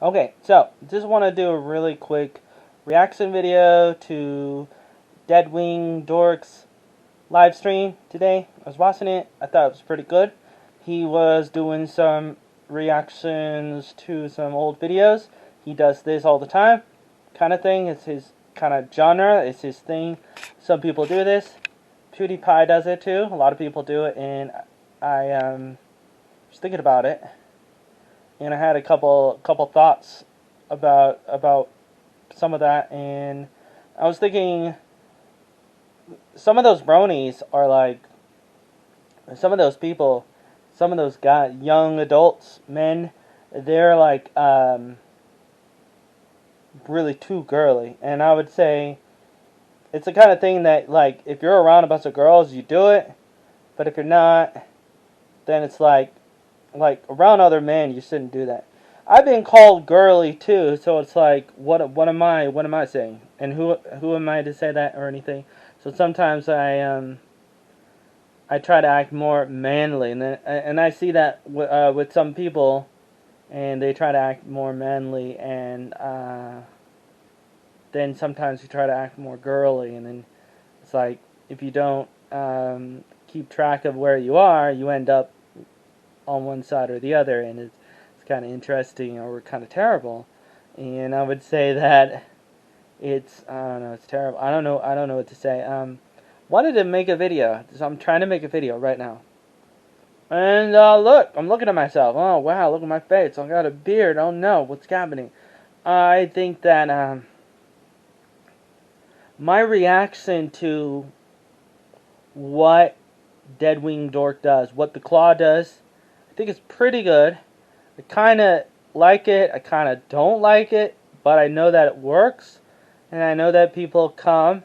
Okay, so just want to do a really quick reaction video to Dead Wing Dork's live stream today. I was watching it. I thought it was pretty good. He was doing some reactions to some old videos. He does this all the time, kind of thing. It's his kind of genre. It's his thing. Some people do this. PewDiePie does it too. A lot of people do it, and I was thinking about it, and I had a couple thoughts about some of that, and I was thinking some of those bronies are like some of those people, some of those guys, young adults, men, they're like really too girly, and I would say it's the kind of thing that, like, if you're around a bunch of girls, you do it, but if you're not, then it's like around other men, you shouldn't do that. I've been called girly too, so it's like, what am I saying, and who am I to say that or anything? So sometimes I try to act more manly, and I see that with some people, and they try to act more manly, and then sometimes you try to act more girly, and then it's like, if you don't keep track of where you are, you end up on one side or the other, and it's kind of interesting or kind of terrible. And I would say that it's, I don't know, it's terrible. I don't know what to say. Wanted to make a video, so I'm trying to make a video right now. And look, I'm looking at myself. Oh wow, look at my face. I got a beard. Oh no, what's happening? I think that my reaction to what Dead Wing Dork does, what the claw does, I think it's pretty good. I kind of like it, I kind of don't like it, but I know that it works, and I know that people come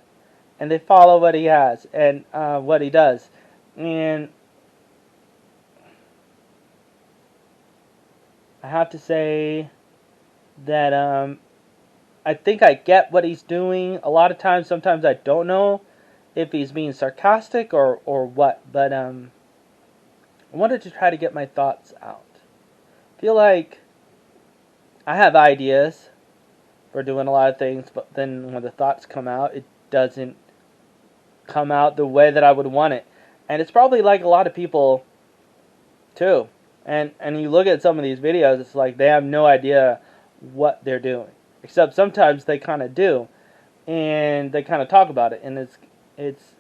and they follow what he has and what he does. And I have to say that I think I get what he's doing. A lot of times, sometimes I don't know if he's being sarcastic or what, but I wanted to try to get my thoughts out. I feel like I have ideas for doing a lot of things, but then when the thoughts come out, it doesn't come out the way that I would want it. And it's probably like a lot of people too. And you look at some of these videos, it's like they have no idea what they're doing. Except sometimes they kind of do, and they kind of talk about it, and it's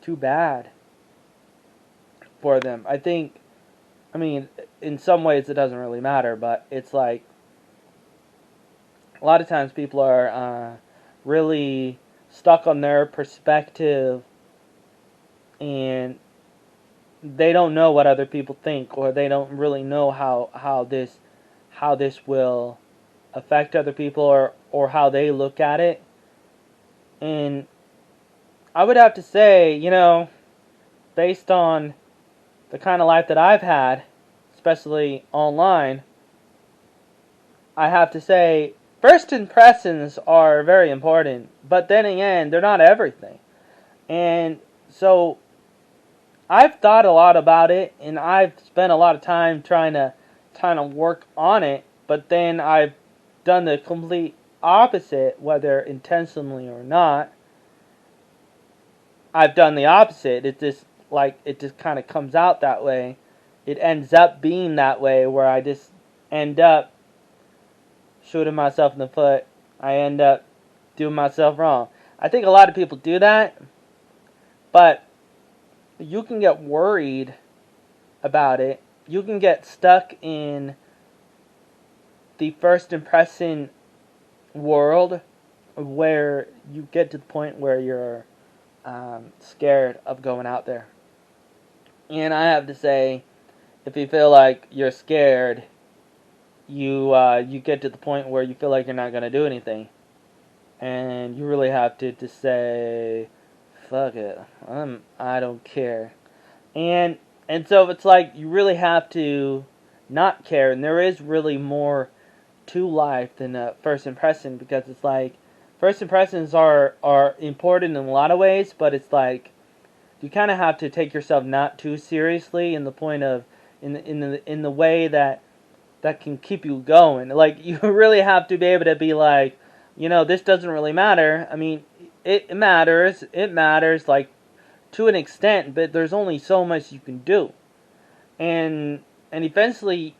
too bad for them. I mean, in some ways it doesn't really matter, but it's like a lot of times people are really stuck on their perspective, and they don't know what other people think, or they don't really know how this will affect other people, or how they look at it. And I would have to say, based on the kind of life that I've had, especially online, I have to say first impressions are very important, but then again, they're not everything. And so I've thought a lot about it, and I've spent a lot of time trying to work on it, but then I've done the complete opposite, whether intentionally or not. I've done the opposite. It just kind of comes out that way. It ends up being that way, where I just end up shooting myself in the foot. I end up doing myself wrong. I think a lot of people do that, but you can get worried about it. You can get stuck in the first impression world, where you get to the point where you're scared of going out there. And I have to say, if you feel like you're scared, you get to the point where you feel like you're not going to do anything, and you really have to say, fuck it, I don't care. And so it's like you really have to not care, and there is really more to life than a first impression, because it's like first impressions are important in a lot of ways, but it's like you kind of have to take yourself not too seriously, in the point of in the way that that can keep you going. Like, you really have to be able to be like, this doesn't really matter. I mean, it matters. It matters, like, to an extent, but there's only so much you can do. And eventually,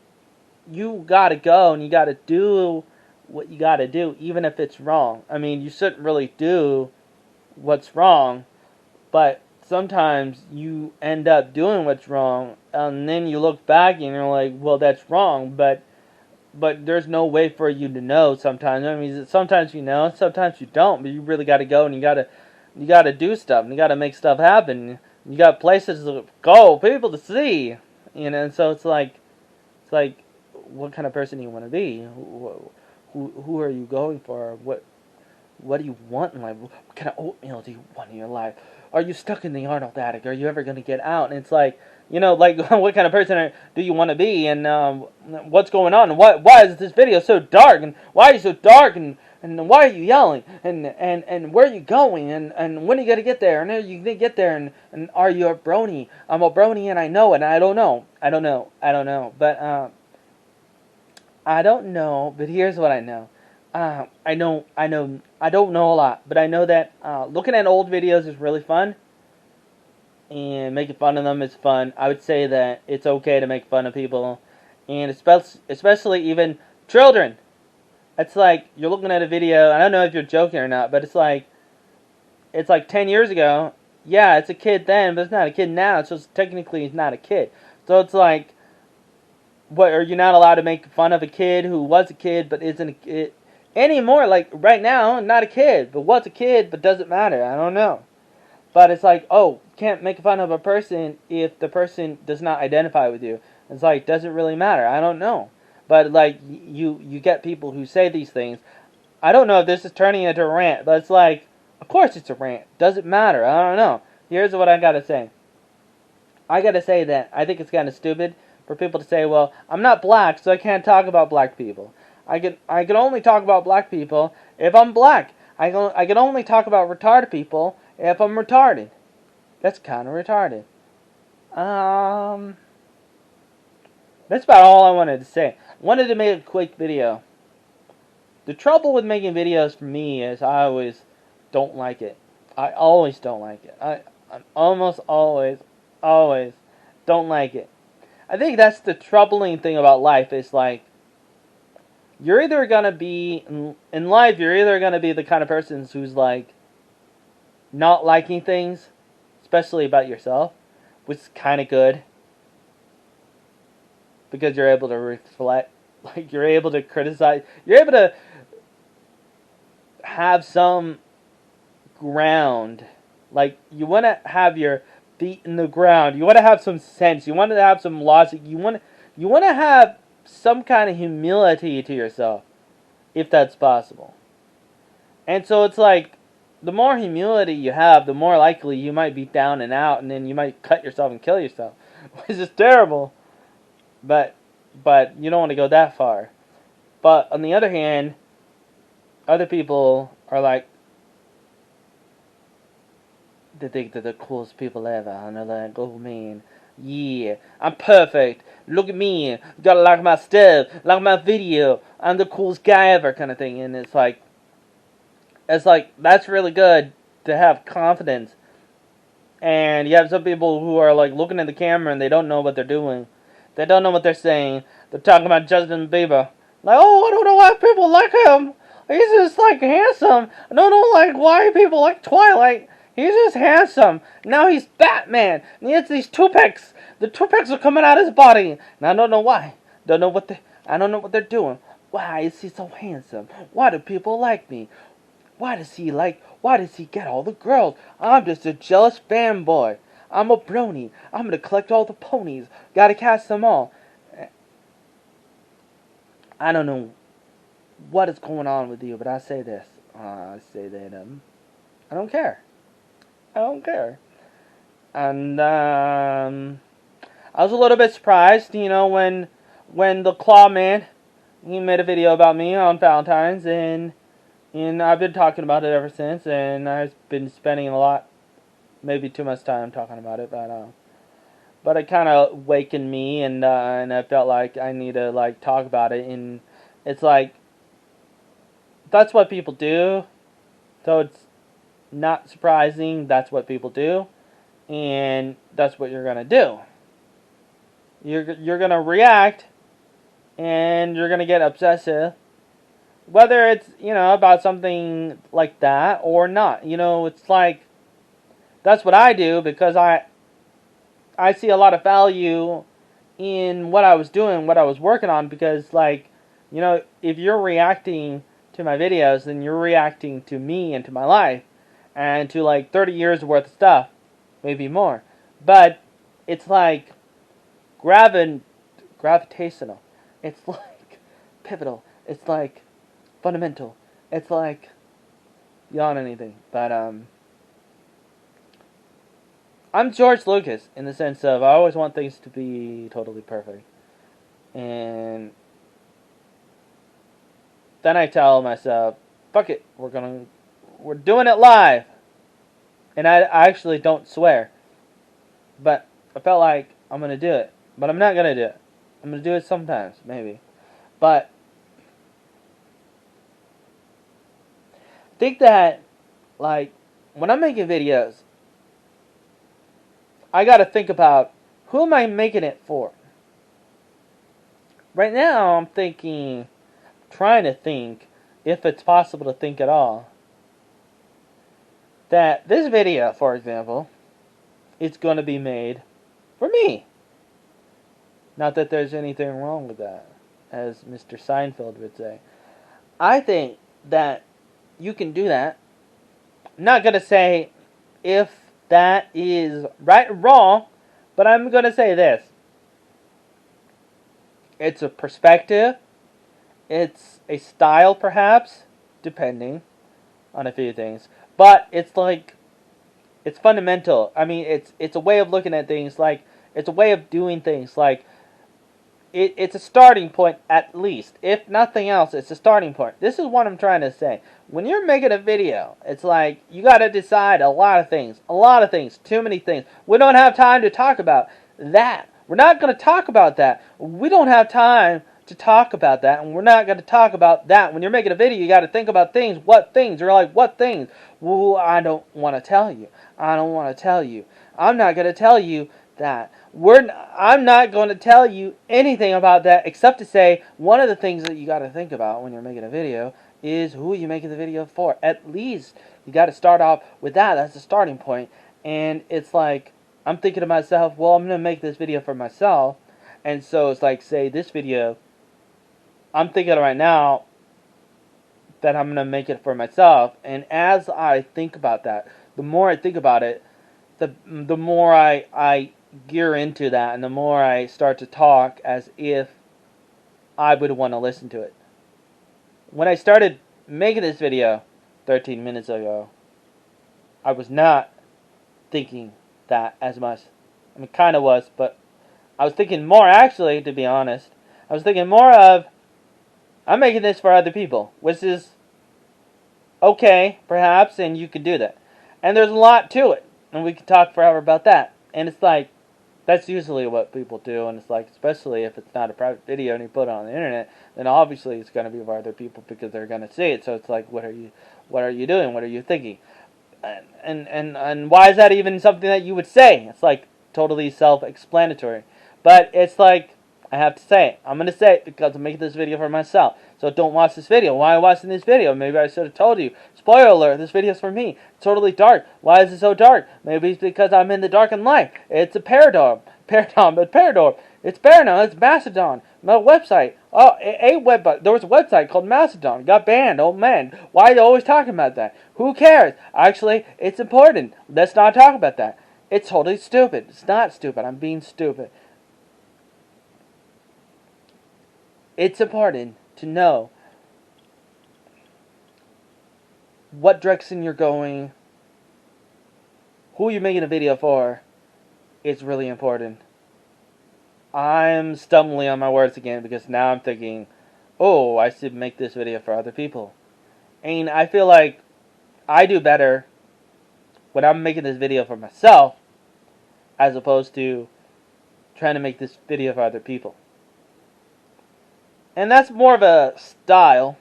you gotta go and you gotta do what you gotta do, even if it's wrong. I mean, you shouldn't really do what's wrong, but sometimes you end up doing what's wrong, and then you look back and you're like, well, that's wrong, but there's no way for you to know sometimes. I mean, sometimes you know, sometimes you don't, but you really gotta go and you gotta do stuff, and you gotta make stuff happen. You got places to go, people to see, and so it's like, what kind of person do you want to be? Who are you going for? What do you want in life? What kind of oatmeal do you want in your life? Are you stuck in the Arnold attic? Are you ever going to get out? And it's like, like, what kind of person do you want to be? And what's going on? And why is this video so dark? And why are you so dark? And why are you yelling? And where are you going? And when are you going to get there? And are you going to get there? And are you a brony? I'm a brony and I know it. And I don't know. But I don't know. But here's what I know. I don't know a lot, but I know that looking at old videos is really fun, and making fun of them is fun. I would say that it's okay to make fun of people, and especially even children. It's like, you're looking at a video, I don't know if you're joking or not, but it's like 10 years ago, yeah, it's a kid then, but it's not a kid now, so technically it's not a kid. So it's like, what, are you not allowed to make fun of a kid who was a kid but isn't a kid anymore? Like, right now, not a kid, but was a kid, but doesn't matter. I don't know. But it's like, oh, can't make fun of a person if the person does not identify with you. It's like, doesn't really matter. I don't know. But, like, you get people who say these things. I don't know if this is turning into a rant, but it's like, of course it's a rant. Doesn't matter. I don't know. Here's what I gotta say. I gotta say that I think it's kind of stupid for people to say, well, I'm not black, so I can't talk about black people. I can only talk about black people if I'm black. I can only talk about retarded people if I'm retarded. That's kind of retarded. That's about all I wanted to say. I wanted to make a quick video. The trouble with making videos for me is I always don't like it. I always don't like it. I almost always don't like it. I think that's the troubling thing about life, is like, you're either gonna be, in life, you're either gonna be the kind of person who's like, not liking things, especially about yourself, which is kind of good, because you're able to reflect, like, you're able to criticize, you're able to have some ground, like, you want to have your feet in the ground, you want to have some sense, you want to have some logic, you want to have some kind of humility to yourself, if that's possible. And so it's like, the more humility you have, the more likely you might be down and out, and then you might cut yourself and kill yourself, which is terrible. But you don't want to go that far. But on the other hand, other people are like, they think they're the coolest people ever, and they're like, oh man, yeah, I'm perfect, look at me, you gotta like my stuff, like my video, I'm the coolest guy ever, kind of thing. And it's like, that's really good to have confidence. And you have some people who are like looking at the camera and they don't know what they're doing, they don't know what they're saying, they're talking about Justin Bieber, like, oh, I don't know why people like him, he's just like handsome, I don't know like why people like Twilight, he's just handsome. Now he's Batman. And he has these toothpicks. The toothpicks are coming out of his body. And I don't know why. I don't know what they're doing. Why is he so handsome? Why do people like me? Why does he get all the girls? I'm just a jealous fanboy. I'm a brony. I'm going to collect all the ponies. Gotta catch them all. I don't know what is going on with you, but I say this. I say that, I don't care. I don't care. And I was a little bit surprised, when the Claw Man, he made a video about me on Valentine's, and I've been talking about it ever since, and I've been spending a lot, maybe too much time talking about it, but it kind of awakened me, and I felt like I need to like talk about it. And it's like that's what people do, so it's not surprising. That's what people do, and that's what you're gonna do. You're gonna react, and you're gonna get obsessive, whether it's about something like that or not. It's like that's what I do because I see a lot of value in what I was doing, what I was working on, because like if you're reacting to my videos, then you're reacting to me and to my life and to like 30 years worth of stuff, maybe more. But it's like gravitational. It's like pivotal. It's like fundamental. It's like beyond anything. But I'm George Lucas in the sense of I always want things to be totally perfect. And then I tell myself, fuck it, we're doing it live. And I actually don't swear. But I felt like I'm going to do it. But I'm not going to do it. I'm going to do it sometimes, maybe. But I think that, like, when I'm making videos, I got to think about who am I making it for? Right now, I'm trying to think, if it's possible to think at all, that this video, for example, is going to be made for me. Not that there's anything wrong with that, as Mr. Seinfeld would say. I think that you can do that. I'm not going to say if that is right or wrong, but I'm going to say this. It's a perspective. It's a style, perhaps, depending on a few things. But it's like, it's fundamental. I mean, it's a way of looking at things. Like, it's a way of doing things. Like, it's a starting point, at least. If nothing else, it's a starting point. This is what I'm trying to say. When you're making a video, it's like, you got to decide a lot of things. A lot of things. Too many things. We don't have time to talk about that. We're not going to talk about that. We don't have time to talk about that, and we're not going to talk about that. When you're making a video, you got to think about things. What things? You're like, what things? Well, I don't want to tell you. I don't want to tell you. I'm not going to tell you that. I'm not going to tell you anything about that except to say one of the things that you got to think about when you're making a video is who you're making the video for. At least you got to start off with that. That's the starting point. And it's like, I'm thinking to myself, well, I'm going to make this video for myself. And so it's like, say, this video, I'm thinking right now that I'm going to make it for myself. And as I think about that, the more I think about it, the more I gear into that, and the more I start to talk as if I would want to listen to it. When I started making this video 13 minutes ago, I was not thinking that as much. I mean, kind of was, but I was thinking more, actually, to be honest. I was thinking more of, I'm making this for other people, which is okay, perhaps, and you can do that. And there's a lot to it, and we could talk forever about that. And it's like, that's usually what people do, and it's like, especially if it's not a private video and you put it on the internet, then obviously it's going to be for other people because they're going to see it. So it's like, what are you doing? What are you thinking? And why is that even something that you would say? It's like totally self-explanatory. But it's like, I have to say it. I'm going to say it because I'm making this video for myself. So don't watch this video. Why are you watching this video? Maybe I should have told you. Spoiler alert, this video is for me. It's totally dark. Why is it so dark? Maybe it's because I'm in the darkened light. It's a Paradorm. It's Paranum. It's Mastodon. My website. Oh, there was a website called Mastodon. It got banned. Oh, man. Why are you always talking about that? Who cares? Actually, it's important. Let's not talk about that. It's totally stupid. It's not stupid. I'm being stupid. It's important to know what direction you're going, who you're making a video for. It's really important. I'm stumbling on my words again because now I'm thinking, oh, I should make this video for other people. And I feel like I do better when I'm making this video for myself as opposed to trying to make this video for other people. And that's more of a style,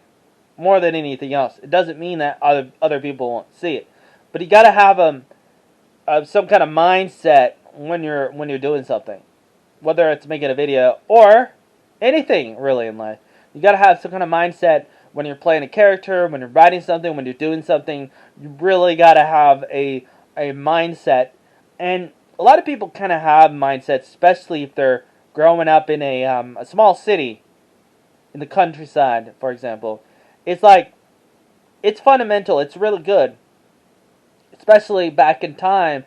more than anything else. It doesn't mean that other people won't see it, but you gotta have some kind of mindset when you're doing something, whether it's making a video or anything really in life. You gotta have some kind of mindset when you're playing a character, when you're writing something, when you're doing something. You really gotta have a mindset, and a lot of people kind of have mindsets, especially if they're growing up in a small city, in the countryside, for example. It's like, it's fundamental. It's really good. Especially back in time,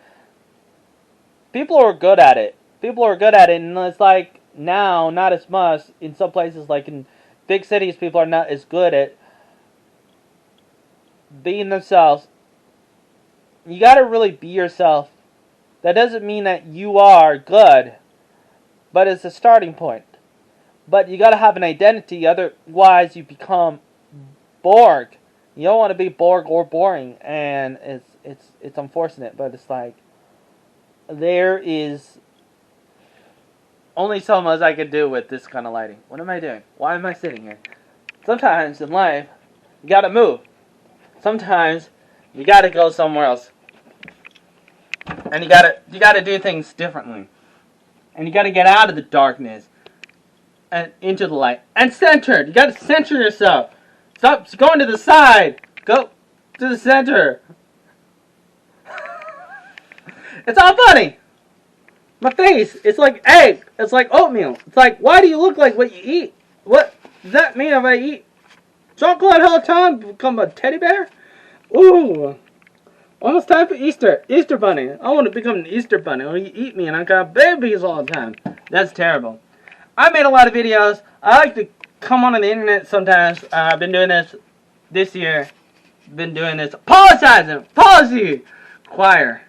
people are good at it. And it's like, now, not as much. In some places, like in big cities, people are not as good at being themselves. You gotta really be yourself. That doesn't mean that you are good, but it's a starting point. But you gotta have an identity, otherwise you become Borg. You don't want to be Borg or boring, and it's unfortunate, but it's like, there is only so much I can do with this kind of lighting. What am I doing? Why am I sitting here? Sometimes in life, you gotta move. Sometimes you gotta go somewhere else, and you gotta do things differently, and you gotta get out of the darkness and into the light, and centered. You gotta center yourself. Stop going to the side. Go to the center. It's all funny. My face, it's like egg. It's like oatmeal. It's like, why do you look like what you eat? What does that mean if I eat chocolate all the time? Become a teddy bear? Ooh. Almost time for Easter. Easter bunny. I want to become an Easter bunny. Or you eat me and I got babies all the time. That's terrible. I made a lot of videos. I like to come on the internet sometimes. I've been doing this year. Been doing this. Apologizing. Policy. Choir.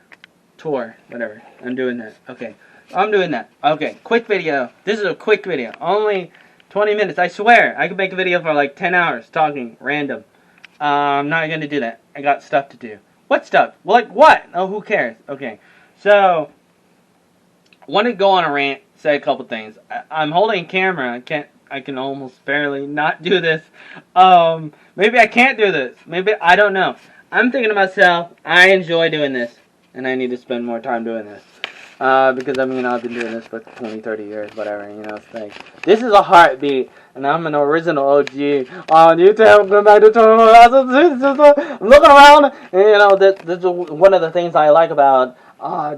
Tour. Whatever. I'm doing that. Okay. I'm doing that. Okay. Quick video. This is a quick video. Only 20 minutes. I swear. I could make a video for like 10 hours talking random. I'm not going to do that. I got stuff to do. What stuff? Well, like what? Oh, who cares? Okay. So, I want to go on a rant. Say a couple things. I'm holding a camera. I can almost barely not do this. Maybe I can't do this. Maybe, I don't know. I'm thinking to myself, I enjoy doing this, and I need to spend more time doing this. Because, I mean, I've been doing this for 20, 30 years, whatever, you know, it's like, this is a heartbeat, and I'm an original OG on YouTube. I'm looking around, and, you know, this is one of the things I like about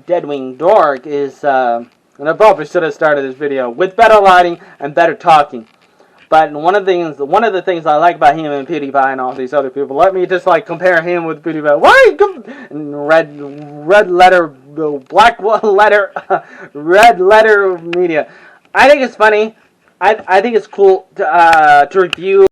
Dead Wing Dork is, and I probably should have started this video with better lighting and better talking. But one of the things I like about him and PewDiePie and all these other people, let me just like compare him with PewDiePie. Why? Red letter, black letter, red letter media. I think it's funny. I think it's cool to review